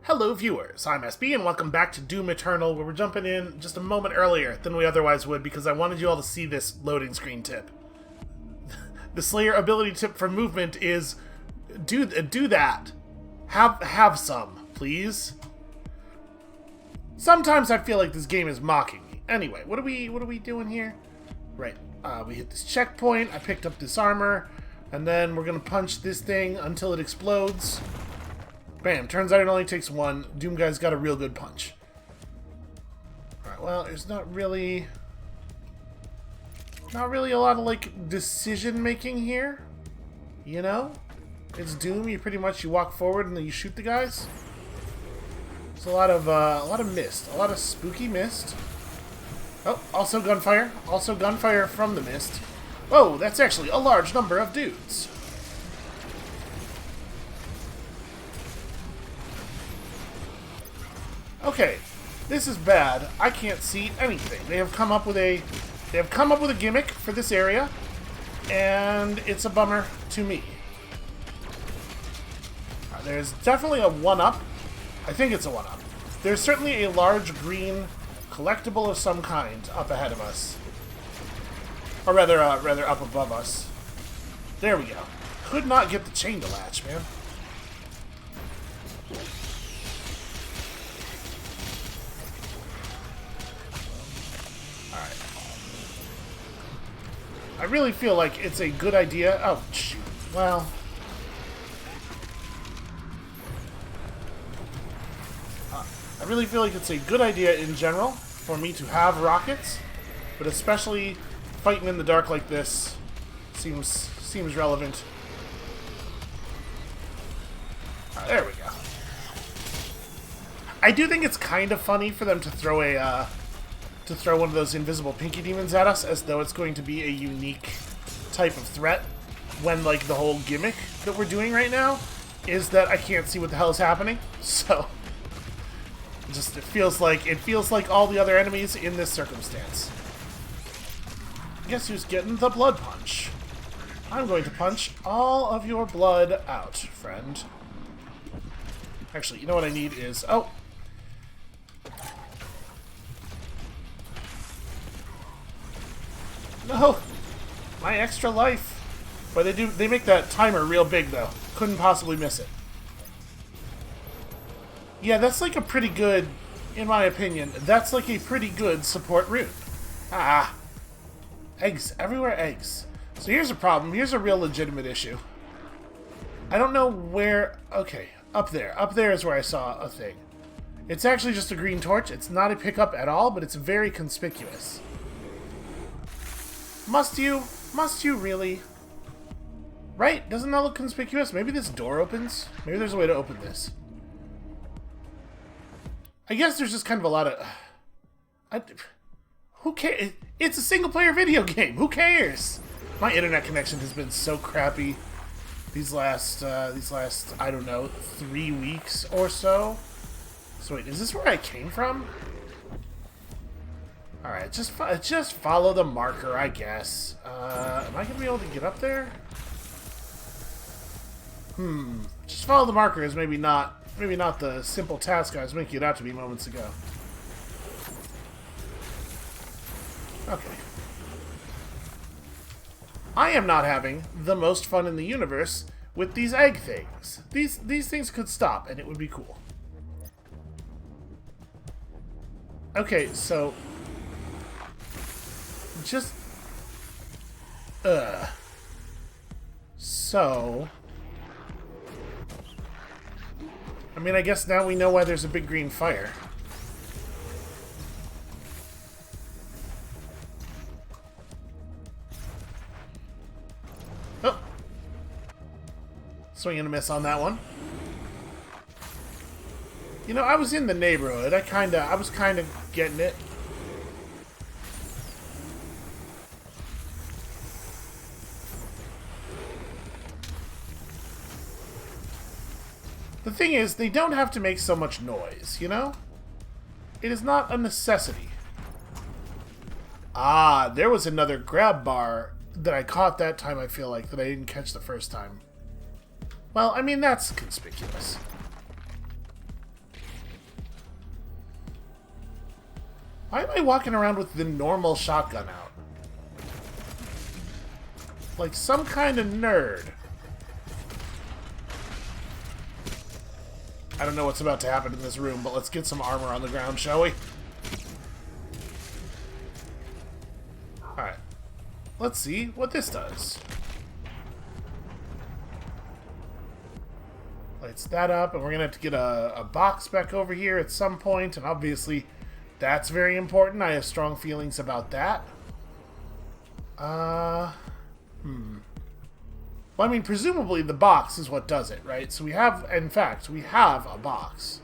Hello viewers, I'm SB and welcome back to Doom Eternal, where we're jumping in just a moment earlier than we otherwise would because I wanted you all to see this loading screen tip. The Slayer ability tip for movement is do that. Have some, please. Sometimes I feel like this game is mocking me. Anyway, what are we doing here? Right, we hit this checkpoint, I picked up this armor, and then we're gonna punch this thing until it explodes. Bam, turns out it only takes one. Doom Guy's got a real good punch. Alright, well, there's not really a lot of, like, decision-making here. You know? It's Doom, you walk forward and then you shoot the guys. There's a lot of mist. A lot of spooky mist. Oh, also gunfire. Also gunfire from the mist. Whoa, that's actually a large number of dudes. Okay, this is bad. I can't see anything. They have come up with a gimmick for this area, and it's a bummer to me. There's definitely a one-up. I think it's a one-up. There's certainly a large green collectible of some kind up ahead of us. Or rather up above us. There we go. Could not get the chain to latch, man. I really feel like it's a good idea. Oh, shoot. Well. I really feel like it's a good idea in general for me to have rockets, but especially fighting in the dark like this seems relevant. There we go. I do think it's kind of funny for them to throw one of those invisible pinky demons at us as though it's going to be a unique type of threat when, like, the whole gimmick that we're doing right now is that I can't see what the hell is happening. So it feels like all the other enemies in this circumstance. Guess who's getting the blood punch? I'm going to punch all of your blood out, friend. Actually, you know what I need is... Oh! No! My extra life. But they make that timer real big, though. Couldn't possibly miss it. Yeah, that's like a pretty good, in my opinion, that's like a pretty good support rune. Ah. Eggs. Everywhere eggs. So here's a problem. Here's a real legitimate issue. I don't know where... Okay, up there. Up there is where I saw a thing. It's actually just a green torch. It's not a pickup at all, but it's very conspicuous. Must you? Must you really? Right? Doesn't that look conspicuous? Maybe this door opens? Maybe there's a way to open this. I guess there's just kind of a lot of... who cares? It's a single-player video game. Who cares? My internet connection has been so crappy these last, I don't know, 3 weeks or so. So wait, is this where I came from? Alright, just follow the marker, I guess. Am I going to be able to get up there? Just follow the marker is maybe not the simple task I was making it out to be moments ago. Okay. I am not having the most fun in the universe with these egg things. These things could stop, and it would be cool. Okay, so... Just... So... I mean, I guess now we know why there's a big green fire. Oh! Swing and a miss on that one. You know, I was in the neighborhood. I was kinda getting it. The thing is, they don't have to make so much noise, you know? It is not a necessity. Ah, there was another grab bar that I caught that time, I feel like, that I didn't catch the first time. Well, I mean, that's conspicuous. Why am I walking around with the normal shotgun out? Like some kind of nerd. I don't know what's about to happen in this room, but let's get some armor on the ground, shall we? Alright. Let's see what this does. Lights that up, and we're going to have to get a box back over here at some point, and obviously that's very important. I have strong feelings about that. Well, I mean, presumably the box is what does it, right? So we have, in fact, we have a box.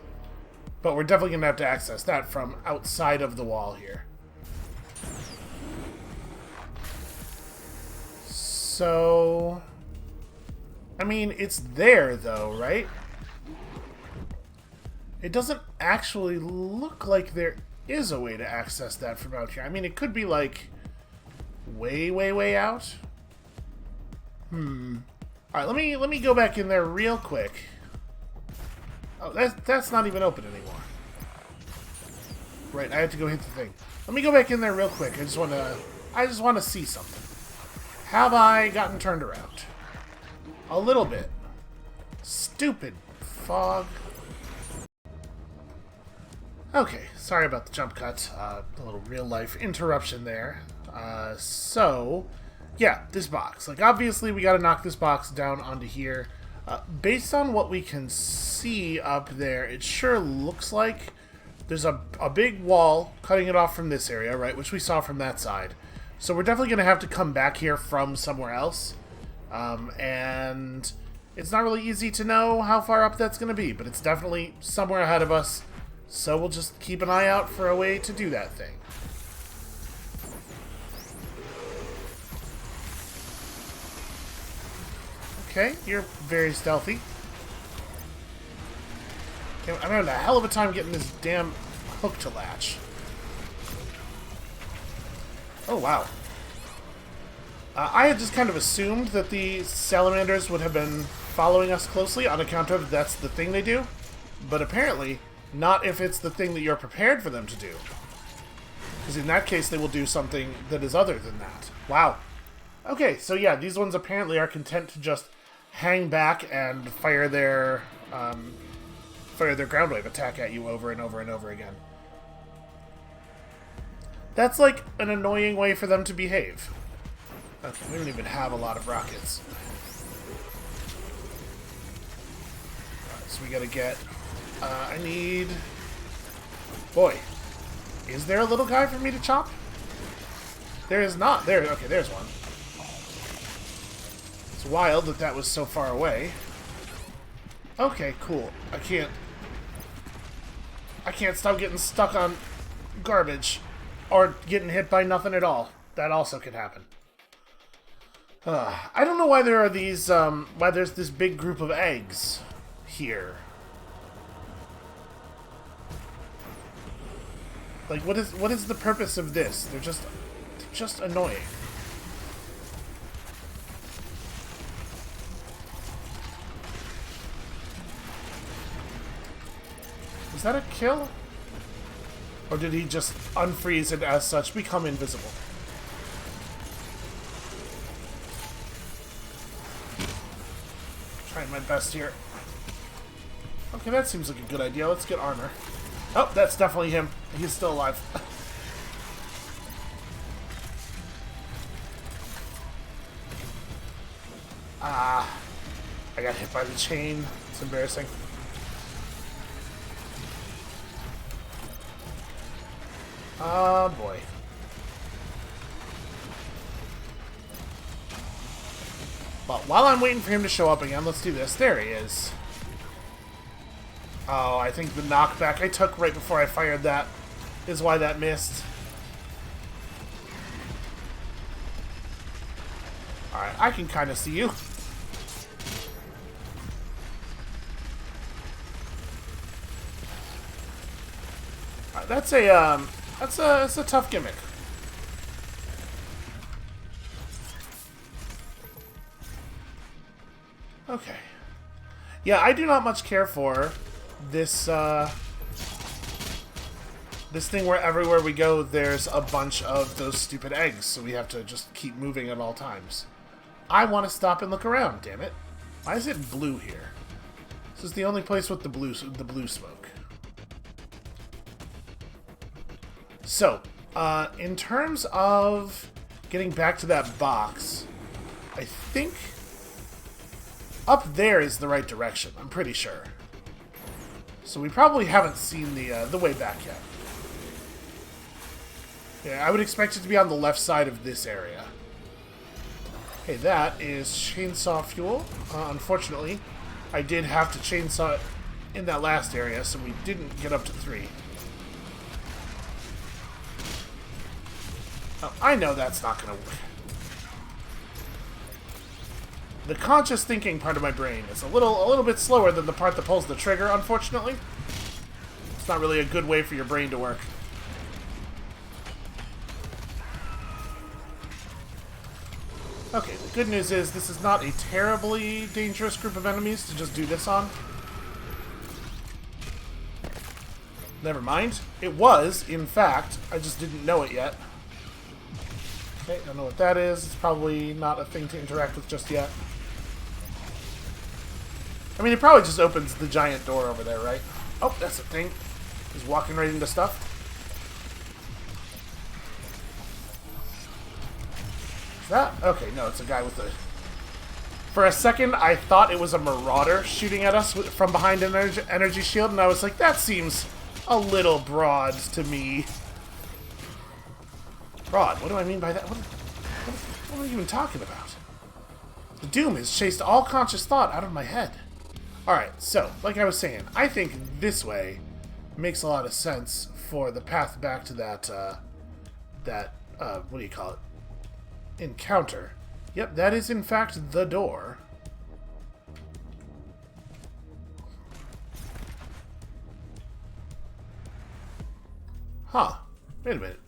But we're definitely going to have to access that from outside of the wall here. So, I mean, it's there, though, right? It doesn't actually look like there is a way to access that from out here. I mean, it could be, like, way, way, way out. Alright, let me go back in there real quick. Oh, that's not even open anymore. Right, I have to go hit the thing. Let me go back in there real quick. I just want to see something. Have I gotten turned around? A little bit. Stupid fog. Okay, sorry about the jump cut. A little real life interruption there. So, yeah, this box. Like, obviously, we gotta knock this box down onto here. Based on what we can see up there, it sure looks like there's a big wall cutting it off from this area, right, which we saw from that side. So we're definitely gonna have to come back here from somewhere else. And it's not really easy to know how far up that's gonna be, but it's definitely somewhere ahead of us. So we'll just keep an eye out for a way to do that thing. Okay, you're very stealthy. Okay, I'm having a hell of a time getting this damn hook to latch. Oh, wow. I had just kind of assumed that the salamanders would have been following us closely on account of that's the thing they do. But apparently, not if it's the thing that you're prepared for them to do. Because in that case, they will do something that is other than that. Wow. Okay, so yeah, these ones apparently are content to just hang back and fire their ground wave attack at you over and over and over again. That's like an annoying way for them to behave. Okay, we don't even have a lot of rockets. Alright, so we gotta get... I need... Boy. Is there a little guy for me to chop? There is not. There. Okay, there's one. It's wild that that was so far away. Okay, cool. I can't stop getting stuck on garbage. Or getting hit by nothing at all. That also could happen. I don't know why there are these, why there's this big group of eggs here. Like, what is the purpose of this? They're just annoying. Is that a kill? Or did he just unfreeze and as such become invisible? Trying my best here. Okay, that seems like a good idea. Let's get armor. Oh, that's definitely him. He's still alive. I got hit by the chain. It's embarrassing. Oh, boy. But while I'm waiting for him to show up again, let's do this. There he is. Oh, I think the knockback I took right before I fired that is why that missed. Alright, I can kind of see you. Alright, that's a tough gimmick. Okay. Yeah, I do not much care for this This thing where everywhere we go, there's a bunch of those stupid eggs, so we have to just keep moving at all times. I want to stop and look around, damn it. Why is it blue here? This is the only place with the blue smoke. So, in terms of getting back to that box, I think up there is the right direction. I'm pretty sure. So we probably haven't seen the way back yet. Yeah, I would expect it to be on the left side of this area. Okay, that is chainsaw fuel. Unfortunately, I did have to chainsaw it in that last area, so we didn't get up to 3. Oh, I know that's not going to work. The conscious thinking part of my brain is a little bit slower than the part that pulls the trigger, unfortunately. It's not really a good way for your brain to work. Okay, the good news is this is not a terribly dangerous group of enemies to just do this on. Never mind. It was, in fact. I just didn't know it yet. Okay, don't know what that is. It's probably not a thing to interact with just yet. I mean, it probably just opens the giant door over there, right? Oh, that's the thing. He's walking right into stuff. Is that? Okay, no, it's a guy with a... For a second, I thought it was a marauder shooting at us from behind an energy shield, and I was like, that seems a little broad to me. Broad? What do I mean by that? What are you even talking about? The Doom has chased all conscious thought out of my head. Alright, so, like I was saying, I think this way makes a lot of sense for the path back to that, what do you call it? Encounter. Yep, that is in fact the door. Huh. Wait a minute.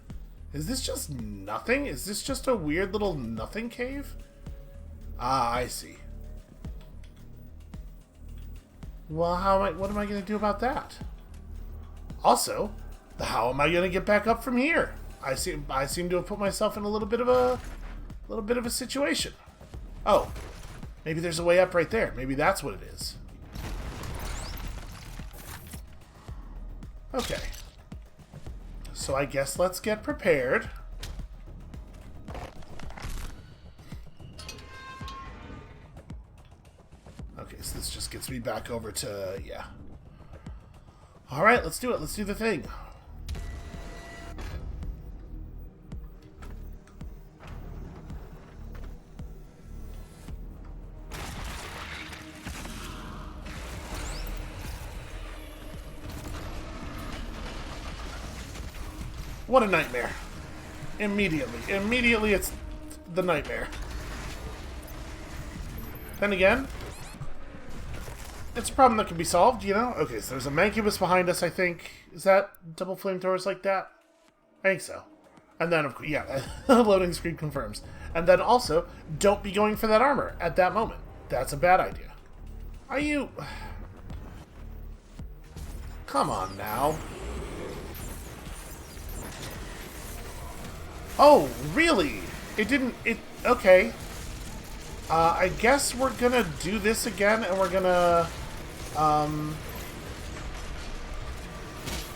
Is this just nothing? Is this just a weird little nothing cave? Ah, I see. Well, what am I going to do about that? Also, how am I going to get back up from here? I seem to have put myself in a little bit of a situation. Oh, maybe there's a way up right there. Maybe that's what it is. Okay. So I guess let's get prepared. Okay, so this just gets me back over to, yeah. Alright, let's do it. Let's do the thing. What a nightmare. Immediately it's the nightmare. Then again, it's a problem that can be solved, you know? Okay, so there's a mancubus behind us, I think. Is that double flamethrowers like that? I think so. And then, of course, yeah, loading screen confirms. And then also, don't be going for that armor at that moment. That's a bad idea. Are you... Come on now. Oh, really? It didn't... Okay. I guess we're gonna do this again, and we're gonna...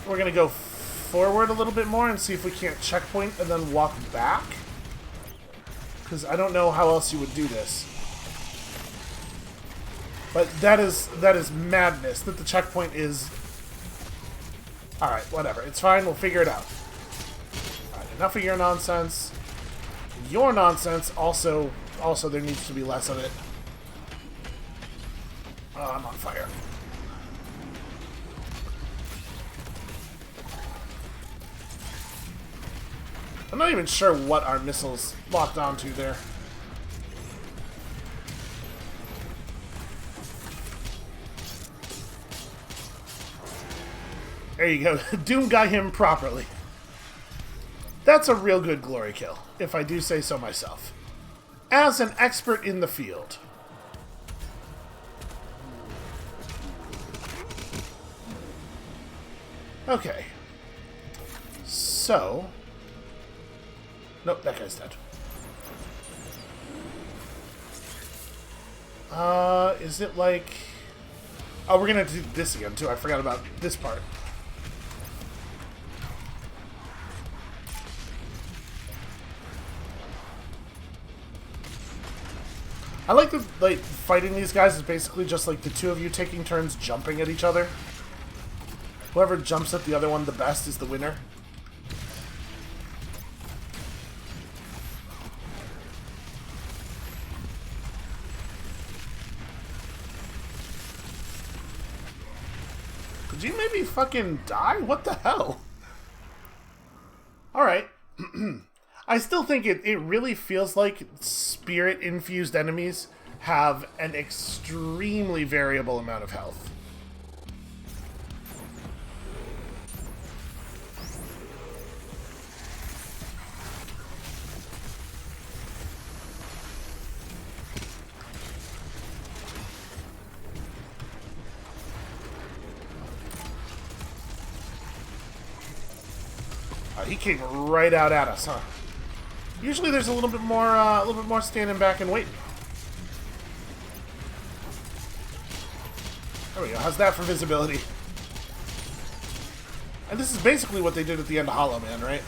We're gonna go forward a little bit more and see if we can't checkpoint and then walk back. Because I don't know how else you would do this. But that is madness, that the checkpoint is... Alright, whatever. It's fine, we'll figure it out. Enough of your nonsense. Your nonsense, also there needs to be less of it. Oh, I'm on fire. I'm not even sure what our missiles locked onto there. There you go. Doom got him properly. That's a real good glory kill, if I do say so myself. As an expert in the field. Okay. So... Nope, that guy's dead. Is it like... Oh, we're gonna do this again, too. I forgot about this part. I like that, like, fighting these guys is basically just like the two of you taking turns jumping at each other. Whoever jumps at the other one the best is the winner. Could you maybe fucking die? What the hell? Alright. I still think it really feels like spirit-infused enemies have an extremely variable amount of health. He came right out at us, huh? Usually there's a little bit more standing back and waiting. There we go. How's that for visibility? And this is basically what they did at the end of Hollow Man, right?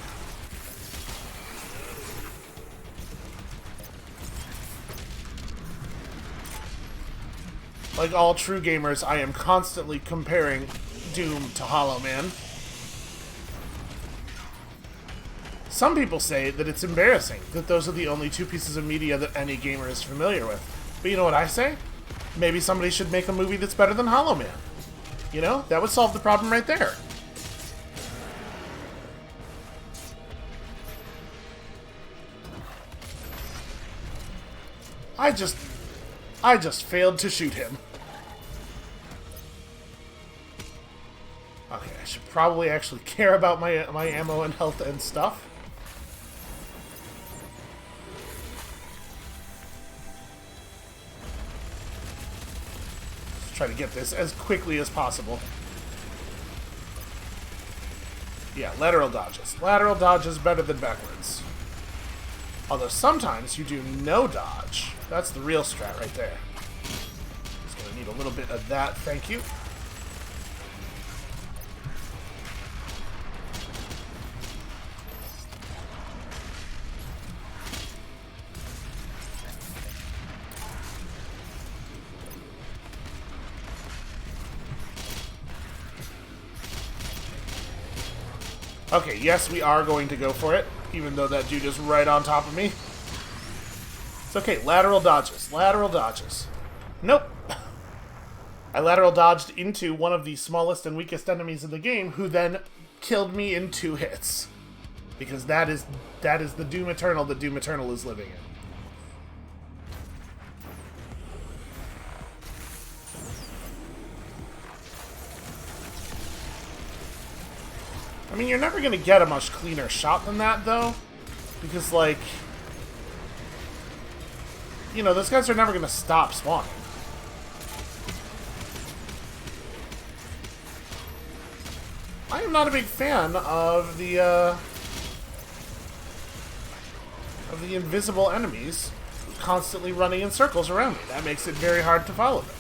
Like all true gamers, I am constantly comparing Doom to Hollow Man. Some people say that it's embarrassing that those are the only two pieces of media that any gamer is familiar with. But you know what I say? Maybe somebody should make a movie that's better than Hollow Man. You know, that would solve the problem right there. I just failed to shoot him. Okay, I should probably actually care about my ammo and health and stuff. Try to get this as quickly as possible. Yeah, lateral dodges. Lateral dodge is better than backwards. Although sometimes you do no dodge. That's the real strat right there. Just gonna need a little bit of that, thank you. Okay, yes, we are going to go for it, even though that dude is right on top of me. It's okay, lateral dodges, lateral dodges. Nope. I lateral dodged into one of the smallest and weakest enemies in the game, who then killed me in 2 hits. Because that is the Doom Eternal that Doom Eternal is living in. I mean, you're never going to get a much cleaner shot than that, though. Because, like... You know, those guys are never going to stop spawning. I am not a big fan of the invisible enemies constantly running in circles around me. That makes it very hard to follow them.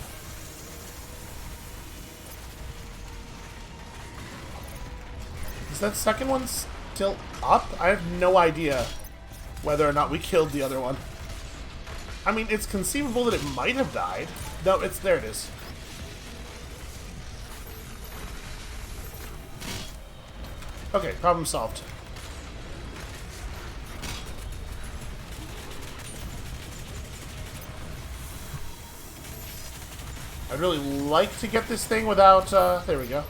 Is that second one still up? I have no idea whether or not we killed the other one. I mean, it's conceivable that it might have died. No, there it is. Okay, problem solved. I'd really like to get this thing without, there we go.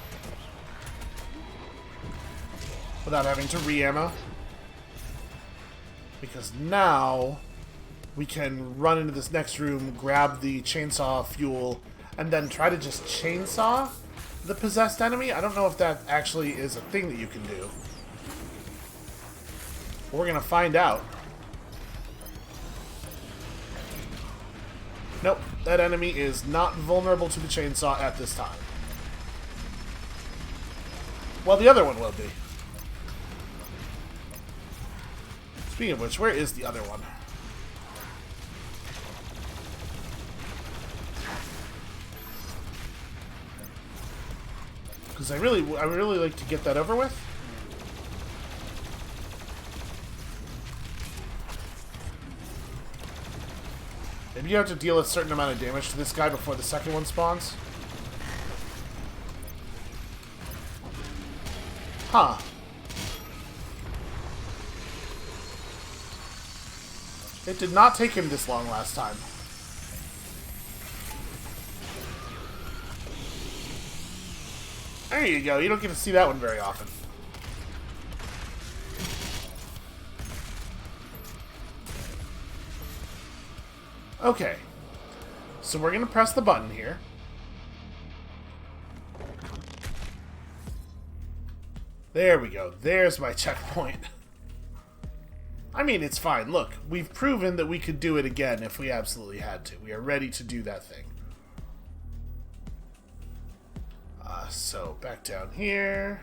Without having to re-ammo. Because now we can run into this next room, grab the chainsaw fuel, and then try to just chainsaw the possessed enemy. I don't know if that actually is a thing that you can do. We're gonna find out. Nope, that enemy is not vulnerable to the chainsaw at this time. Well, the other one will be. Speaking of which, where is the other one? Because I would really like to get that over with. Maybe you have to deal a certain amount of damage to this guy before the second one spawns. Huh. It did not take him this long last time. There you go. You don't get to see that one very often. Okay. So we're going to press the button here. There we go. There's my checkpoint. I mean, it's fine. Look, we've proven that we could do it again if we absolutely had to. We are ready to do that thing. So, back down here.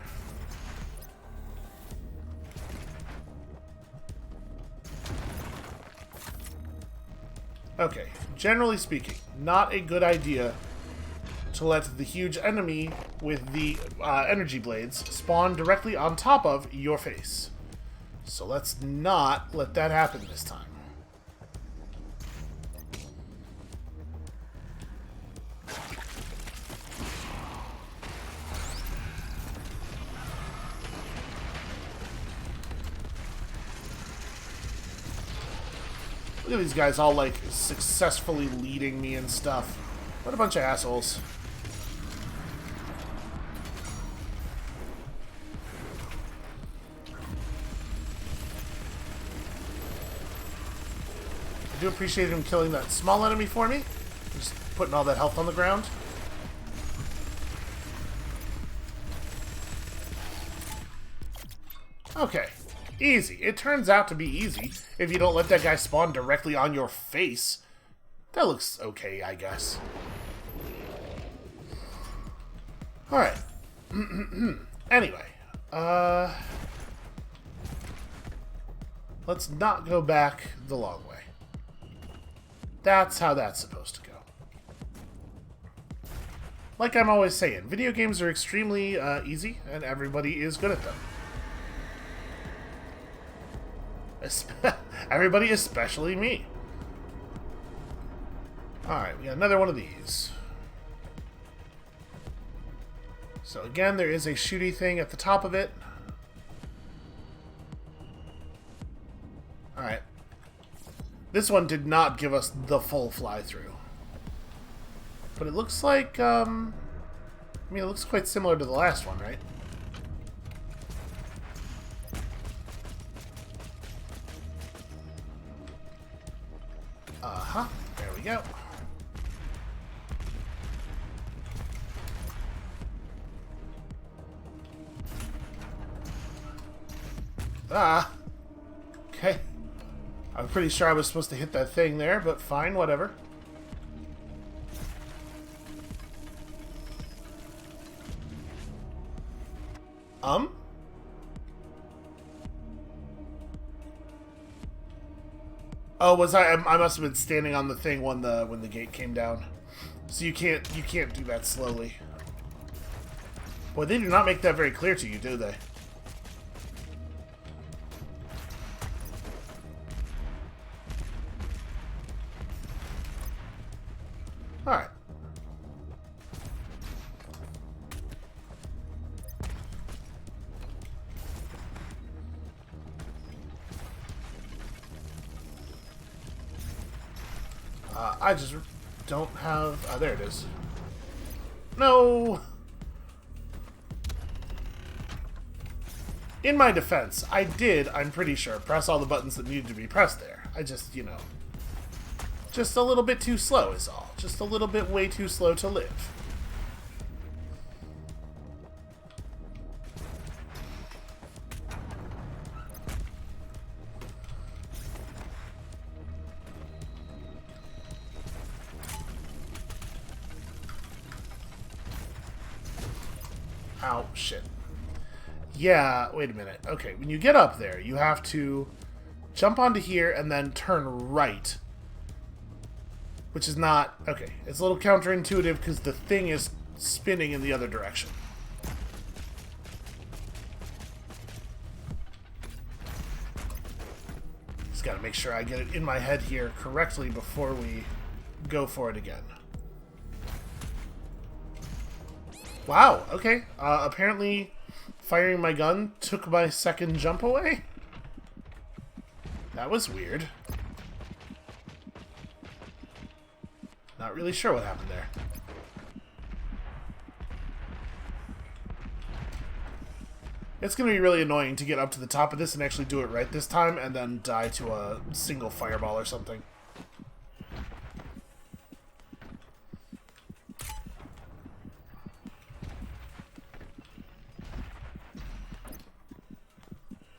Okay, generally speaking, not a good idea to let the huge enemy with the energy blades spawn directly on top of your face. So let's not let that happen this time. Look at these guys all, like, successfully leading me and stuff. What a bunch of assholes. I do appreciate him killing that small enemy for me. Just putting all that health on the ground. Okay. Easy. It turns out to be easy if you don't let that guy spawn directly on your face. That looks okay, I guess. Alright. Anyway. Let's not go back the long way. That's how that's supposed to go. Like I'm always saying, video games are extremely easy, and everybody is good at them. Everybody, especially me. Alright, we got another one of these. So again, there is a shooty thing at the top of it. Alright. This one did not give us the full fly-through. But it looks like, I mean, it looks quite similar to the last one, right? Uh-huh. There we go. Ah. Okay. I'm pretty sure I was supposed to hit that thing there, but fine, whatever. Oh, was I must have been standing on the thing when the gate came down. So you can't do that slowly. Boy, they do not make that very clear to you, do they? Alright. I just don't have... Oh, there it is. No! In my defense, I did, I'm pretty sure, press all the buttons that needed to be pressed there. I just, you know... Just a little bit too slow is all. Just a little bit way too slow to live. Ow, shit. Yeah, wait a minute. Okay, when you get up there, you have to jump onto here, and then turn right. Which is not... Okay, it's a little counterintuitive because the thing is spinning in the other direction. Just gotta make sure I get it in my head here correctly before we go for it again. Wow, okay. Apparently firing my gun took my second jump away? That was weird. Not really sure what happened there. It's going to be really annoying to get up to the top of this and actually do it right this time and then die to a single fireball or something.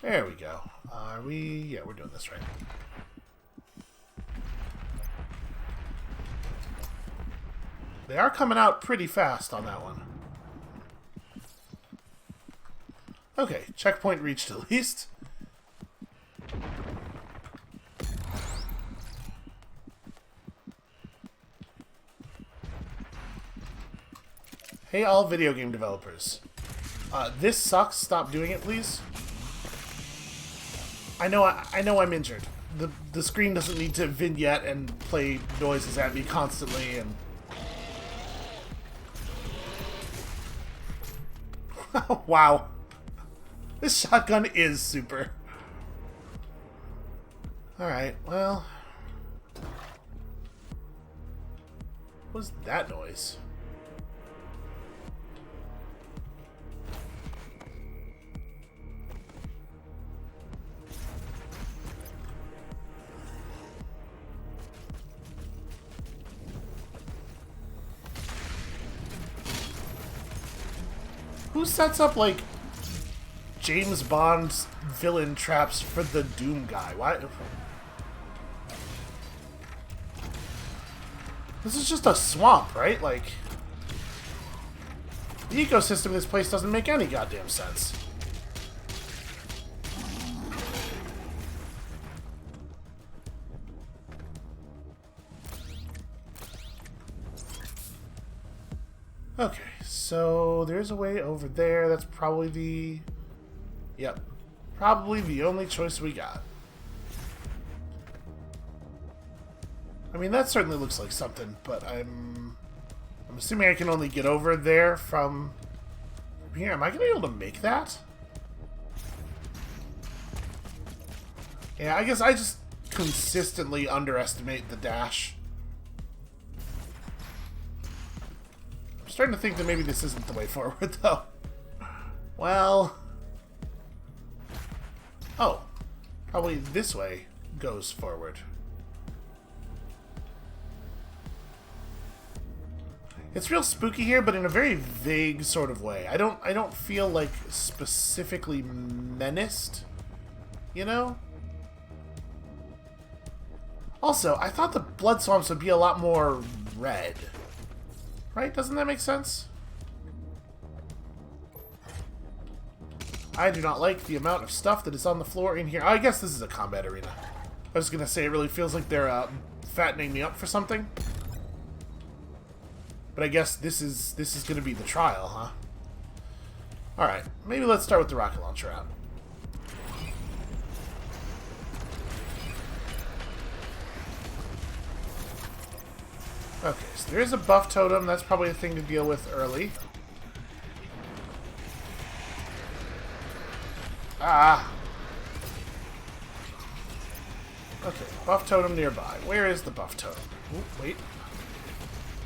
There we go. Are we... Yeah, we're doing this right. They are coming out pretty fast on that one. Okay, checkpoint reached at least. Hey, all video game developers. This sucks. Stop doing it, please. I know I'm injured. The screen doesn't need to vignette and play noises at me constantly and... Wow. This shotgun is super. Alright, well... What was that noise? Who sets up, like, James Bond's villain traps for the Doom guy? Why? This is just a swamp, right? Like, the ecosystem of this place doesn't make any goddamn sense. Okay, so there's a way over there. That's probably the... Yep. Probably the only choice we got. I mean, that certainly looks like something, but I'm assuming I can only get over there from here. Am I going to be able to make that? Yeah, I guess I just consistently underestimate the dash. I'm starting to think that maybe this isn't the way forward, though. Well... Oh. Probably this way goes forward. It's real spooky here, but in a very vague sort of way. I don't feel, like, specifically menaced, you know? Also, I thought the blood swamps would be a lot more red. Right? Doesn't that make sense? I do not like the amount of stuff that is on the floor in here. I guess this is a combat arena. I was gonna say, it really feels like they're fattening me up for something. But I guess this is gonna be the trial, huh? Alright, maybe let's start with the rocket launcher out. Okay, so there is a buff totem. That's probably a thing to deal with early. Ah! Okay, buff totem nearby. Where is the buff totem? Ooh, wait.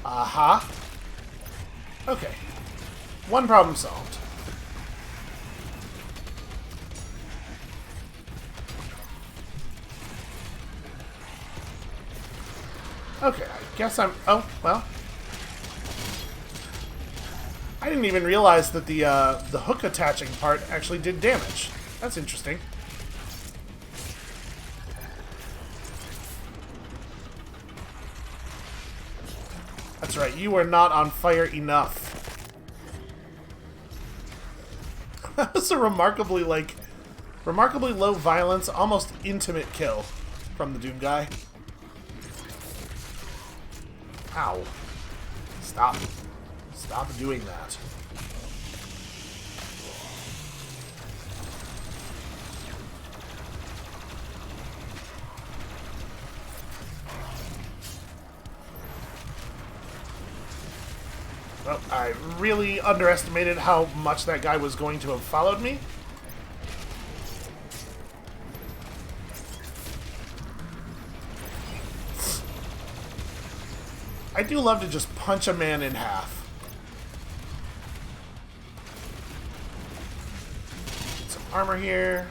Aha! Okay. One problem solved. Okay, I guess I'm... Oh, well. I didn't even realize that the hook attaching part actually did damage. That's interesting. That's right, you are not on fire enough. That was a remarkably, like, Remarkably low violence, almost intimate kill from the Doom guy. Ow. Stop. Stop doing that. Well, I really underestimated how much that guy was going to have followed me. I do love to just punch a man in half. Get some armor here.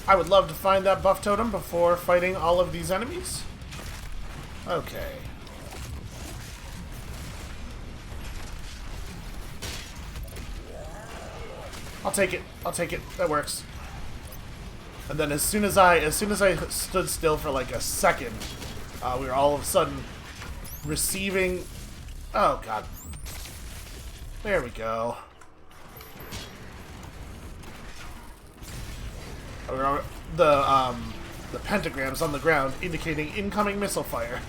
I would love to find that buff totem before fighting all of these enemies. Okay. I'll take it. I'll take it. That works. And then as soon as I stood still for like a second, we were all of a sudden receiving... Oh, God. There we go. The pentagrams on the ground indicating incoming missile fire.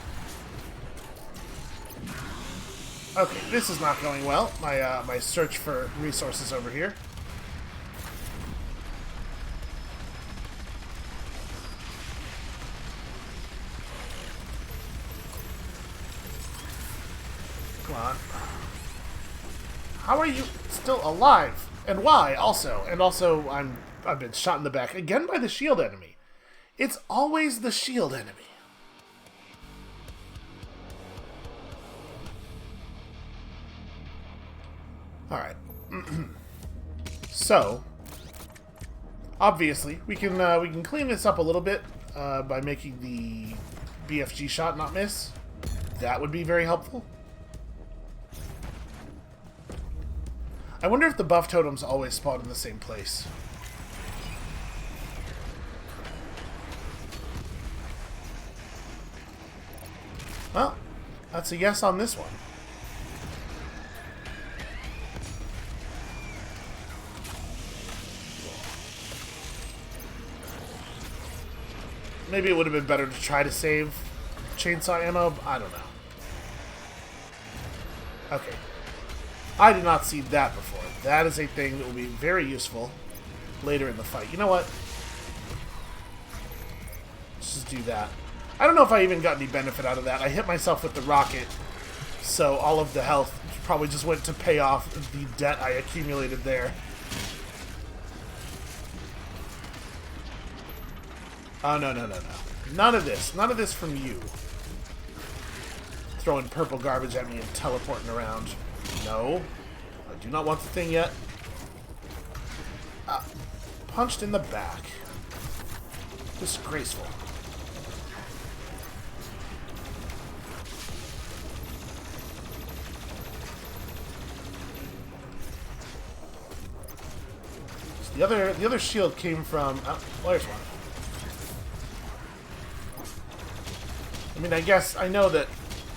Okay, this is not going well. My search for resources over here. Come on. How are you still alive? And why, also? And also, I've been shot in the back again by the shield enemy. It's always the shield enemy. Alright. So, obviously, we can clean this up a little bit by making the BFG shot not miss. That would be very helpful. I wonder if the buff totems always spawn in the same place. Well, that's a yes on this one. Maybe it would have been better to try to save chainsaw ammo. I don't know. Okay. I did not see that before. That is a thing that will be very useful later in the fight. You know what? Let's just do that. I don't know if I even got any benefit out of that. I hit myself with the rocket, so all of the health probably just went to pay off the debt I accumulated there. Oh, no, no, no, no. None of this. None of this from you. Throwing purple garbage at me and teleporting around. No. I do not want the thing yet. Punched in the back. Disgraceful. So the other shield came from... Oh, well, there's one. I mean, I guess I know that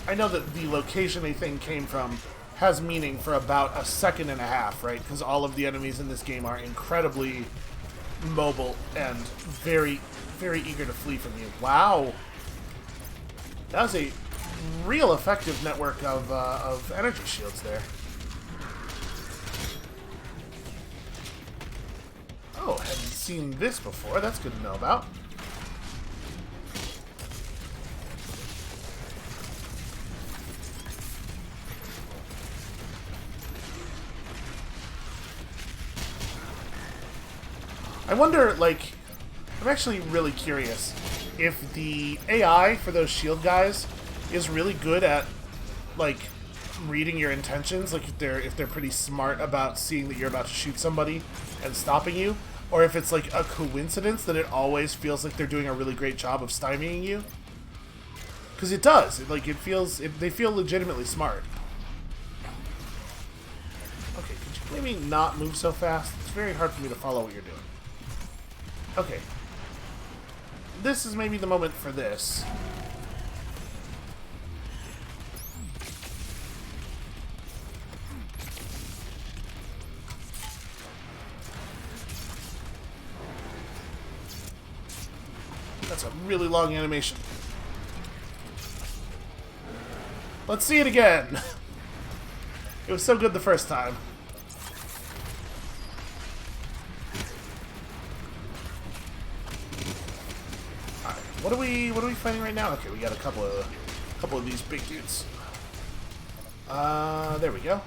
the location a thing came from has meaning for about a second and a half, right? Because all of the enemies in this game are incredibly mobile and very, very eager to flee from you. Wow. That was a real effective network of energy shields there. Oh, hadn't seen this before. That's good to know about. I wonder, like, I'm actually really curious if the AI for those shield guys is really good at, like, reading your intentions, like if they're pretty smart about seeing that you're about to shoot somebody and stopping you, or if it's like a coincidence that it always feels like they're doing a really great job of stymieing you. Because it does. They feel legitimately smart. Okay, could you maybe not move so fast? It's very hard for me to follow what you're doing. Okay. This is maybe the moment for this. That's a really long animation. Let's see it again. It was so good the first time. Alright, what are we fighting right now? Okay, we got a couple of these big dudes. There we go.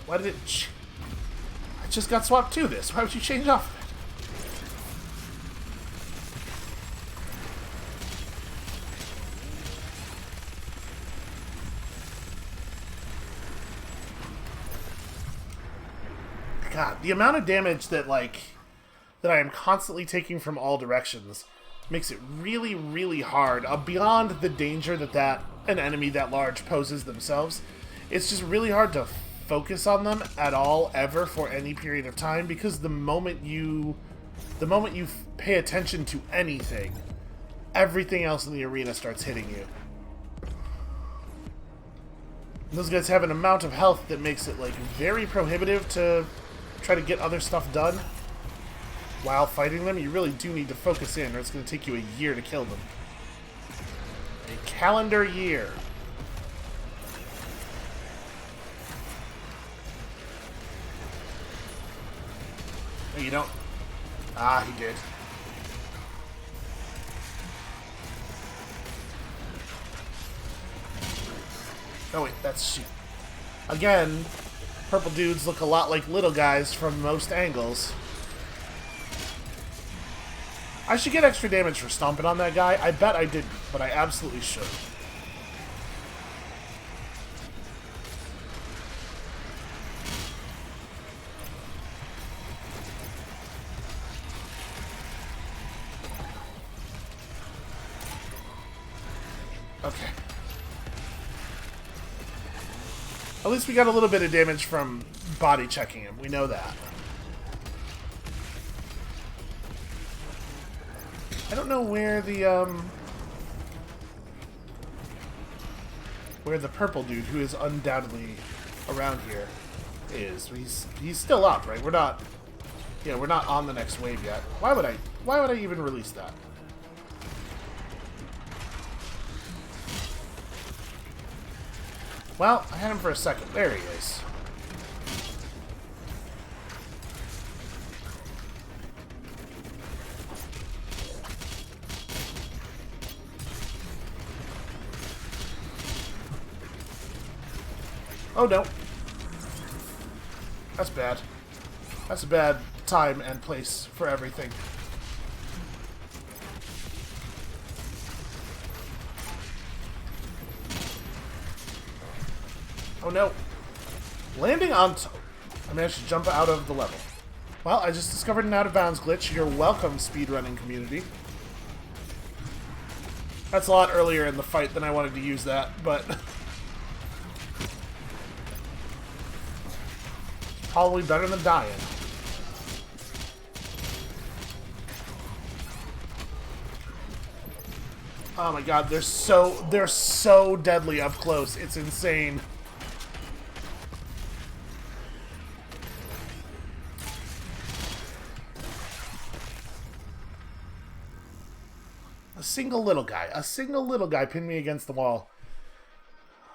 Why did it... I just got swapped to this. Why would you change off of it? God, the amount of damage that, like, that I am constantly taking from all directions makes it really, really hard. Beyond the danger that an enemy that large poses themselves, it's just really hard to focus on them at all, ever, for any period of time, because the moment you pay attention to anything, everything else in the arena starts hitting you. And those guys have an amount of health that makes it, like, very prohibitive to try to get other stuff done while fighting them. You really do need to focus in, or it's going to take you a year to kill them. A calendar year. No, you don't. Ah, he did. Oh wait, that's shoot. Again, purple dudes look a lot like little guys from most angles. I should get extra damage for stomping on that guy. I bet I didn't, but I absolutely should. Okay. At least we got a little bit of damage from body checking him. We know that. I don't know where the purple dude, who is undoubtedly around here, is. He's still up, right? We're not on the next wave yet. Why would I even release that? Well, I had him for a second. There he is. Oh no. That's bad. That's a bad time and place for everything. Oh no. Landing on I managed to jump out of the level. Well, I just discovered an out-of-bounds glitch. You're welcome, speedrunning community. That's a lot earlier in the fight than I wanted to use that, but... probably better than dying. Oh my god, they're so deadly up close. It's insane. A single little guy pinned me against the wall.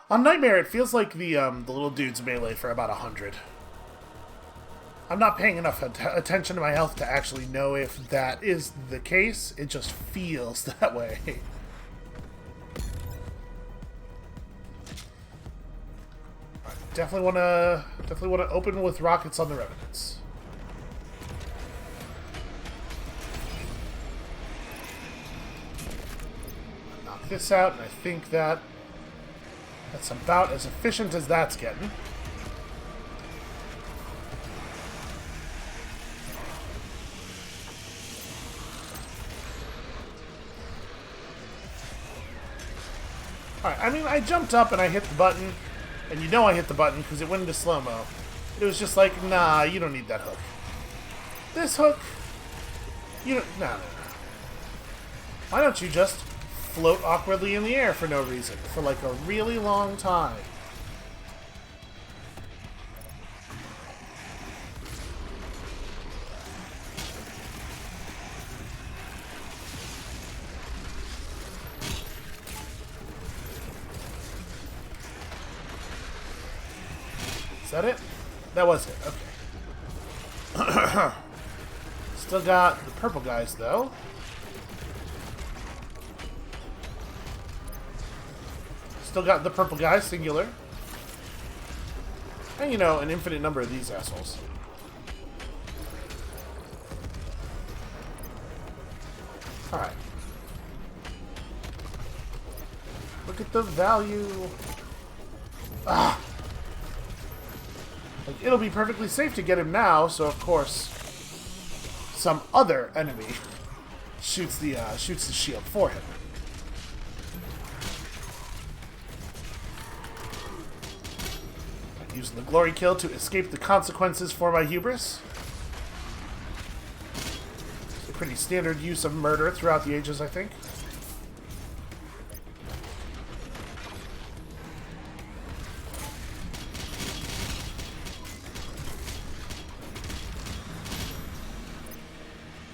On Nightmare, it feels like the little dude's melee for about 100. I'm not paying enough attention to my health to actually know if that is the case. It just feels that way. Right, definitely want to open with rockets on the Revenants. Knock this out, and I think that's about as efficient as that's getting. Alright, I mean, I jumped up and I hit the button, and you know I hit the button because it went into slow-mo. It was just like, nah, you don't need that hook. This hook, you don't, no. Why don't you just float awkwardly in the air for no reason, for like a really long time? Is that it? That was it. Okay. Still got the purple guys, though. Still got the purple guys, singular. And, you know, an infinite number of these assholes. Alright. Look at the value. Ah! Like, it'll be perfectly safe to get him now, so of course some other enemy shoots the shield for him. I'm using the glory kill to escape the consequences for my hubris. It's a pretty standard use of murder throughout the ages, I think.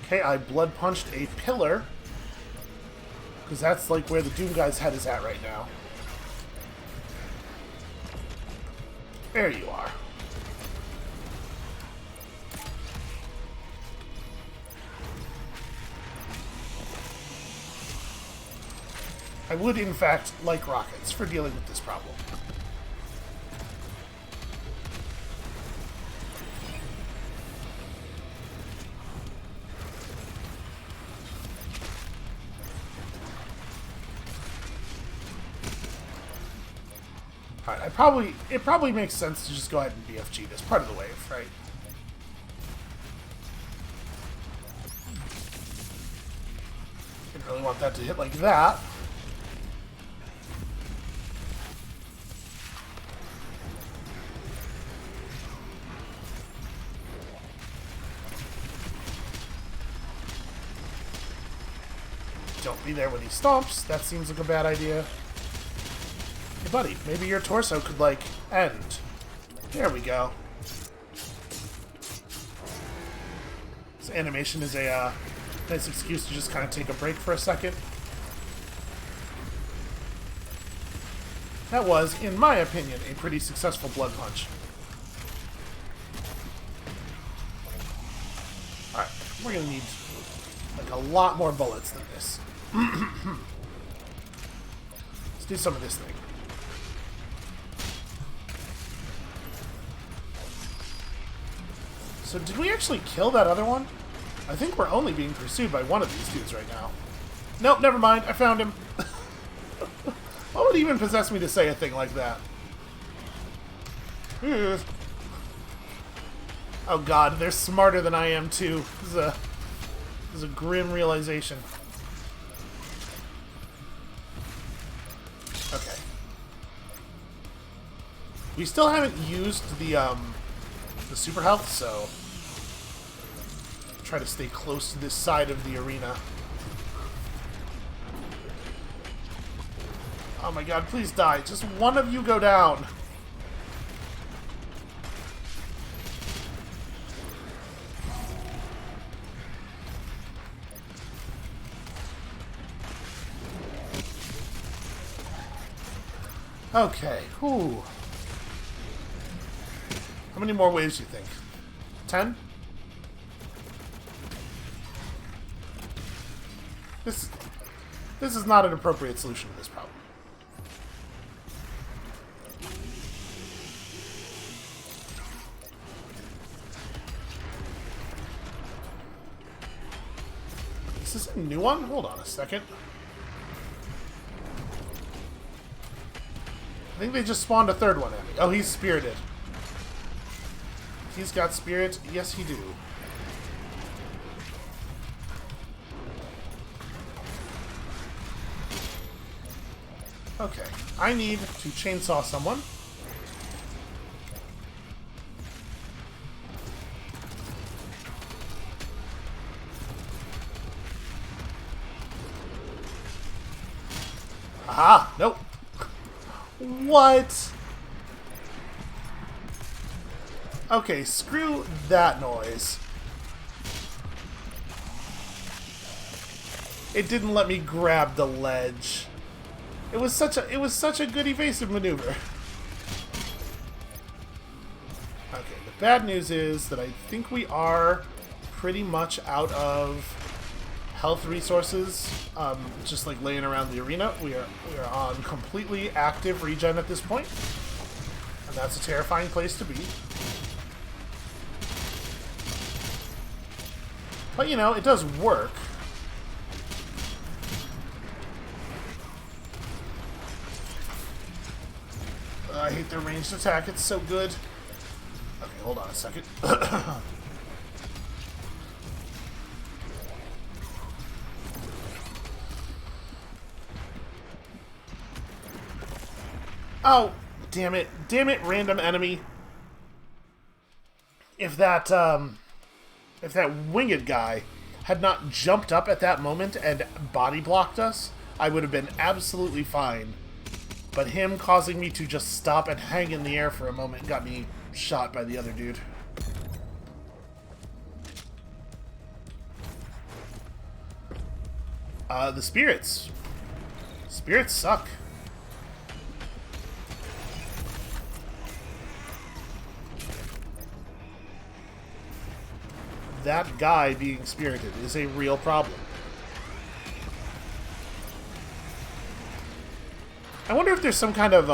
Okay, I blood punched a pillar. Because that's like where the Doom guy's head is at right now. There you are. I would, in fact, like rockets for dealing with this problem. Alright, it probably makes sense to just go ahead and BFG this part of the wave, right? Didn't really want that to hit like that. Don't be there when he stomps. That seems like a bad idea. Hey, buddy, maybe your torso could, like, end. There we go. This animation is a nice excuse to just kind of take a break for a second. That was, in my opinion, a pretty successful blood punch. Alright, we're gonna need, like, a lot more bullets than this. Let's do some of this thing. So did we actually kill that other one? I think we're only being pursued by one of these dudes right now. Nope, never mind. I found him. What would even possess me to say a thing like that? Oh god, they're smarter than I am too. This is a grim realization. Okay. We still haven't used the super health, so try to stay close to this side of the arena. Oh my god, please die. Just one of you go down. Okay, whew. How many more waves do you think? 10? This is not an appropriate solution to this problem. Is this a new one? Hold on a second. I think they just spawned a third one at me. Oh, he's spirited. He's got spirit. Yes, he do. Okay. I need to chainsaw someone. Ah! Nope. What? Okay, screw that noise. It didn't let me grab the ledge. It was such a good evasive maneuver. Bad news is that I think we are pretty much out of health resources, just like laying around the arena. We are on completely active regen at this point, and that's a terrifying place to be. But you know, it does work. I hate their ranged attack, it's so good. Okay, hold on a second. Oh, damn it. Damn it, random enemy. If that winged guy had not jumped up at that moment and body blocked us, I would have been absolutely fine. But him causing me to just stop and hang in the air for a moment got me shot by the other dude. The spirits. Spirits suck. That guy being spirited is a real problem. I wonder if there's some kind of,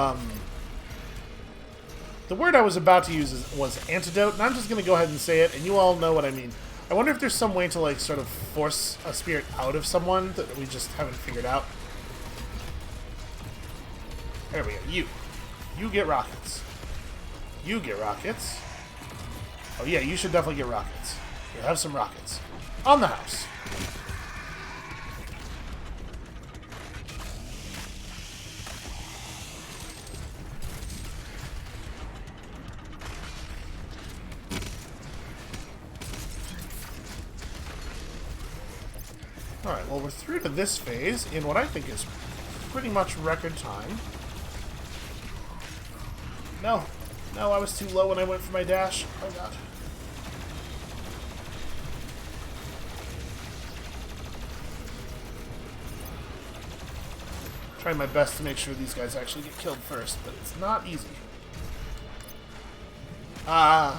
the word I was about to use was antidote, and I'm just going to go ahead and say it, and you all know what I mean. I wonder if there's some way to, like, sort of force a spirit out of someone that we just haven't figured out. There we go. You get rockets. You get rockets. Oh yeah, you should definitely get rockets. Here, have some rockets. On the house. Alright, well, we're through to this phase in what I think is pretty much record time. No. No, I was too low when I went for my dash. Oh, God. Trying my best to make sure these guys actually get killed first, but it's not easy. And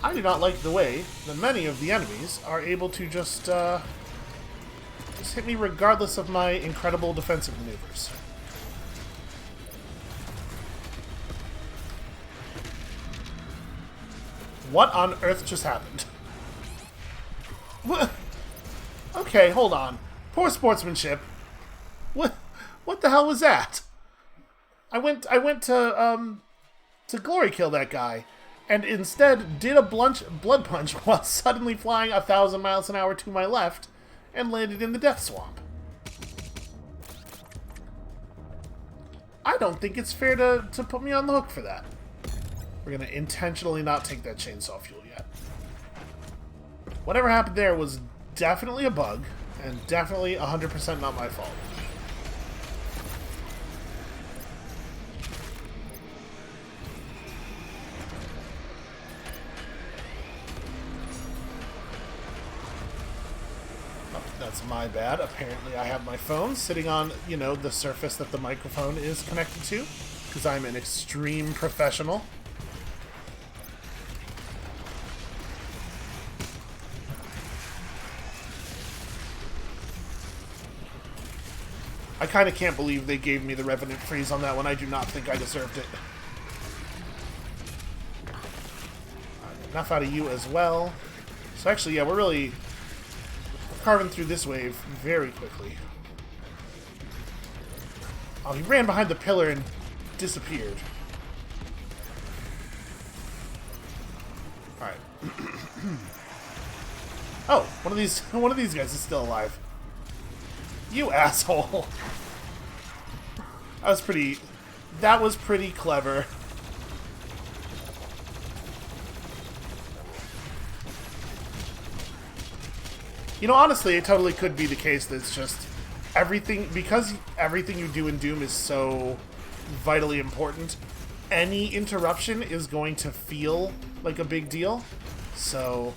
I do not like the way that many of the enemies are able to just hit me regardless of my incredible defensive maneuvers. What on earth just happened? What? Okay, hold on. Poor sportsmanship. What the hell was that? I went to glory kill that guy, and instead did a blood punch while suddenly flying 1,000 miles an hour to my left and landed in the death swamp. I don't think it's fair to put me on the hook for that. We're gonna intentionally not take that chainsaw fuel yet. Whatever happened there was definitely a bug, and definitely 100% not my fault. Oh, that's my bad. Apparently I have my phone sitting on, you know, the surface that the microphone is connected to, because I'm an extreme professional. I kind of can't believe they gave me the Revenant freeze on that one. I do not think I deserved it. Enough out of you as well. So actually, yeah, we're carving through this wave very quickly. Oh, he ran behind the pillar and disappeared. Alright. Oh, one of these guys is still alive. You asshole. That was pretty clever. You know, honestly, it totally could be the case that it's just because everything you do in Doom is so vitally important, any interruption is going to feel like a big deal. So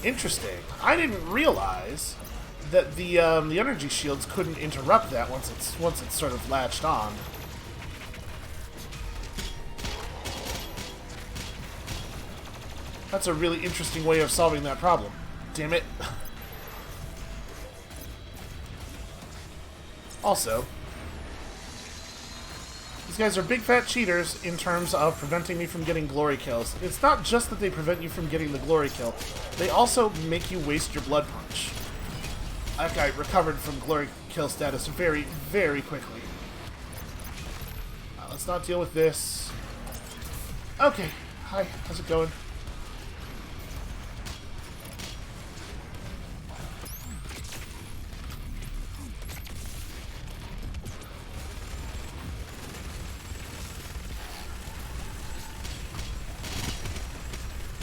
interesting. I didn't realize that the energy shields couldn't interrupt that once it's sort of latched on. That's a really interesting way of solving that problem. Damn it. Also, these guys are big fat cheaters in terms of preventing me from getting glory kills. It's not just that they prevent you from getting the glory kill, they also make you waste your blood punch. That guy recovered from glory kill status very, very quickly. Let's not deal with this. Okay. Hi, how's it going?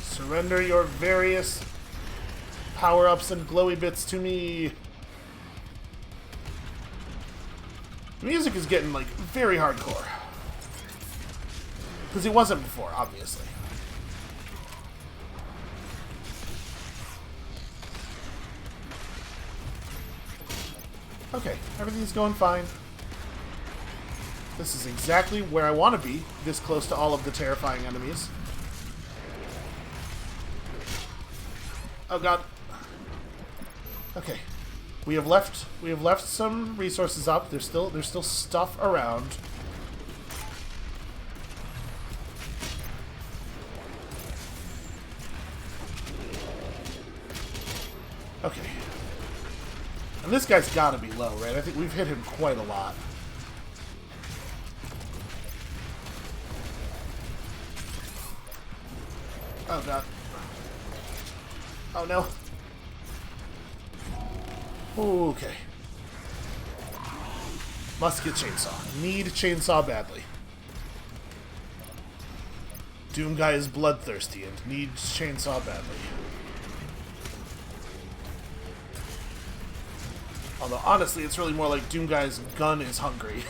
Surrender your various power-ups and glowy bits to me. The music is getting, like, very hardcore. Because it wasn't before, obviously. Okay, everything's going fine. This is exactly where I want to be, this close to all of the terrifying enemies. Oh god. Okay. We have left some resources up. There's still stuff around. Okay. And this guy's gotta be low, right? I think we've hit him quite a lot. Oh god. Oh no. Okay. Must get chainsaw. Need chainsaw badly. Doom guy is bloodthirsty and needs chainsaw badly. Although honestly, it's really more like Doom guy's gun is hungry.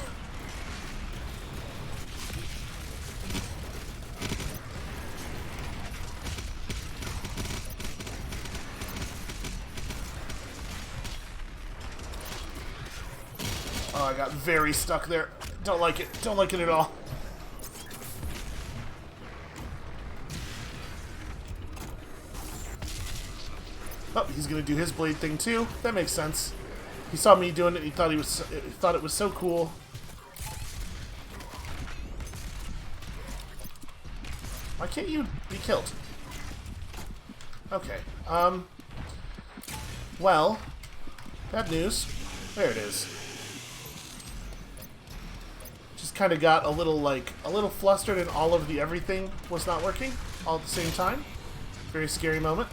Oh, I got very stuck there. Don't like it. Don't like it at all. Oh, he's gonna do his blade thing too. That makes sense. He saw me doing it. He thought it was so cool. Why can't you be killed? Okay. Well, bad news. There it is. Just kind of got a little flustered, and all of the everything was not working all at the same time. Very scary moment.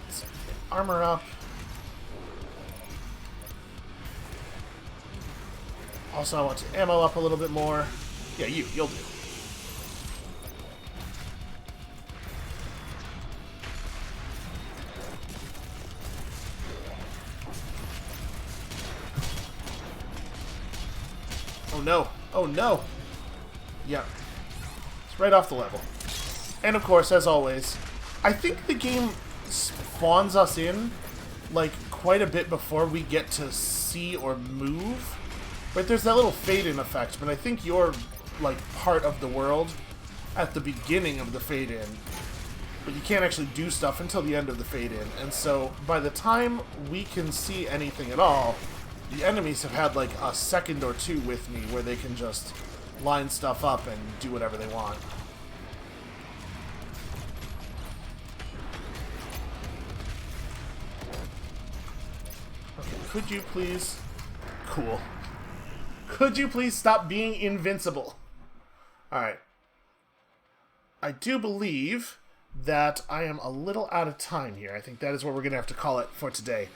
Let's armor up. Also, I want to ammo up a little bit more. Yeah, you'll do. Oh no. Oh no. Yeah. It's right off the level. And of course, as always, I think the game spawns us in, like, quite a bit before we get to see or move. Right, there's that little fade-in effect, but I think you're, like, part of the world at the beginning of the fade-in. But you can't actually do stuff until the end of the fade-in. And so, by the time we can see anything at all, the enemies have had, like, a second or two with me where they can just line stuff up and do whatever they want. Okay, could you please... Cool. Could you please stop being invincible? Alright. I do believe that I am a little out of time here. I think that is what we're going to have to call it for today.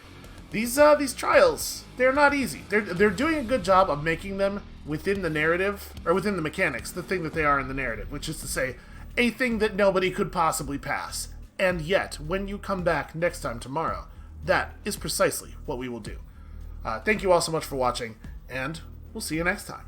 These trials, they're not easy. They're doing a good job of making them within the narrative, or within the mechanics, the thing that they are in the narrative, which is to say, a thing that nobody could possibly pass. And yet, when you come back next time tomorrow, that is precisely what we will do. Thank you all so much for watching, and we'll see you next time.